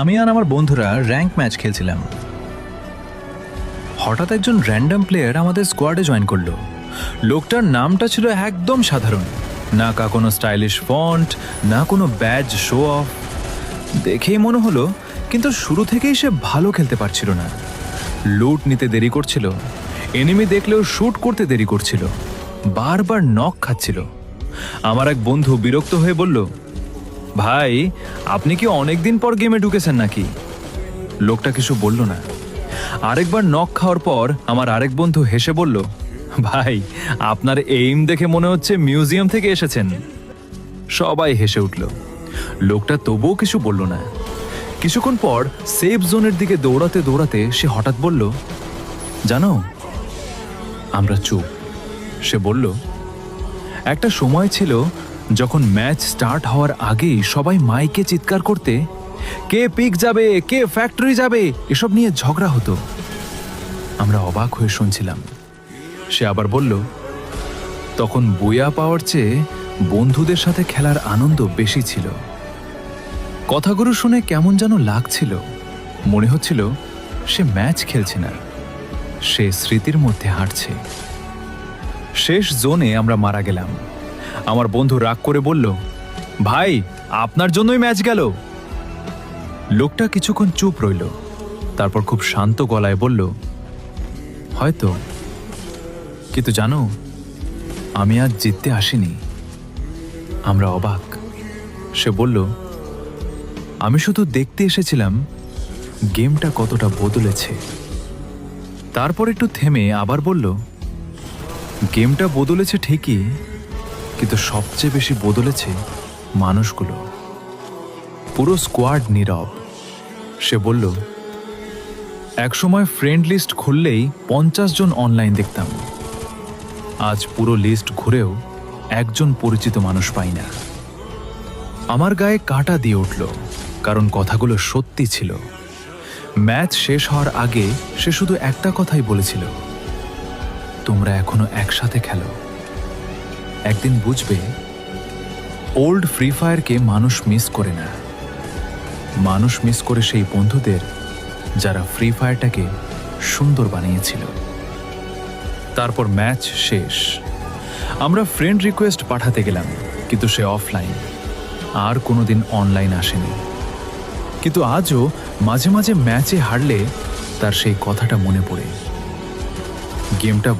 আমি আর আমার বন্ধুরা র্যাঙ্ক ম্যাচ খেলছিলাম। হঠাৎ একজন র্যান্ডম প্লেয়ার আমাদের স্কোয়াডে জয়েন করলো। লোকটার নামটা ছিল একদম সাধারণ, না কোনো স্টাইলিশ ফন্ট, না কোনো ব্যাজ শো অফ। দেখেই মনে হলো, কিন্তু শুরু থেকেই সে ভালো খেলতে পারছিল না। লুট নিতে দেরি করছিল, এনিমি দেখলেও শুট করতে দেরি করছিল, বারবার নক খাচ্ছিল। আমার এক বন্ধু বিরক্ত হয়ে বলল, ভাই আপনি কি অনেকদিন পর গেমে ঢুকেছেন নাকি? লোকটা কিছু বলল না। আরেকবার নক খাওয়ার পর আমার আরেক বন্ধু হেসে বলল, ভাই আপনার এইম দেখে মনে হচ্ছে মিউজিয়াম থেকে এসেছেন। সবাই হেসে উঠল। লোকটা তবুও কিছু বলল না। কিছুক্ষণ পর সেফ জোনের দিকে দৌড়াতে দৌড়াতে সে হঠাৎ বলল, জানো, আমরা চুপ। সে বলল, একটা সময় ছিল যখন ম্যাচ স্টার্ট হওয়ার আগেই সবাই মাইকে চিৎকার করতে, কে পিক যাবে, কে ফ্যাক্টরি যাবে, এসব নিয়ে ঝগড়া হতো। আমরা অবাক হয়ে শুনছিলাম। সে আবার বলল, তখন বুয়া পাওয়ার চেয়ে বন্ধুদের সাথে খেলার আনন্দ বেশি ছিল। কথাগুলো শুনে কেমন যেন লাগছিল। মনে হচ্ছিল সে ম্যাচ খেলছে না, সে স্মৃতির মধ্যে হাঁটছে। শেষ জোনে আমরা মারা গেলাম। আমার বন্ধু রাগ করে বলল, ভাই আপনার জন্যই ম্যাচ গেল। লোকটা কিছুক্ষণ চুপ রইল, তারপর খুব শান্ত গলায় বলল, হয়তো, কিন্তু জানো, আমি আজ জিততে আসিনি। আমরা অবাক। সে বলল, আমি শুধু দেখতে এসেছিলাম গেমটা কতটা বদলেছে। তারপর একটু থেমে আবার বলল, গেমটা বদলেছে ঠিকই, কিন্তু সবচেয়ে বেশি বদলেছে মানুষগুলো। পুরো স্কোয়াড নীরব। সে বলল, একসময় ফ্রেন্ড লিস্ট খুললেই 50 জন অনলাইন দেখতাম। আজ পুরো লিস্ট ঘুরেও একজন পরিচিত মানুষ পাই না। আমার গায়ে কাঁটা দিয়ে উঠল, কারণ কথাগুলো সত্যি ছিল। ম্যাচ শেষ হওয়ার আগে সে শুধু একটা কথাই বলেছিল, তোমরা এখনো একসাথে খেলো, একদিন বুঝবে ওল্ড ফ্রি ফায়ারকে মানুষ মিস করে না, মানুষ মিস করে সেই বন্ধুদের যারা ফ্রি ফায়ারটাকে সুন্দর বানিয়েছিল। তারপর ম্যাচ শেষ। আমরা ফ্রেন্ড রিকোয়েস্ট পাঠাতে গেলাম, কিন্তু সে অফলাইন, আর কোনোদিন অনলাইন আসেনি। কিন্তু আজও মাঝে মাঝে ম্যাচে হারলে তার সেই কথাটা মনে পড়ে। গেমটা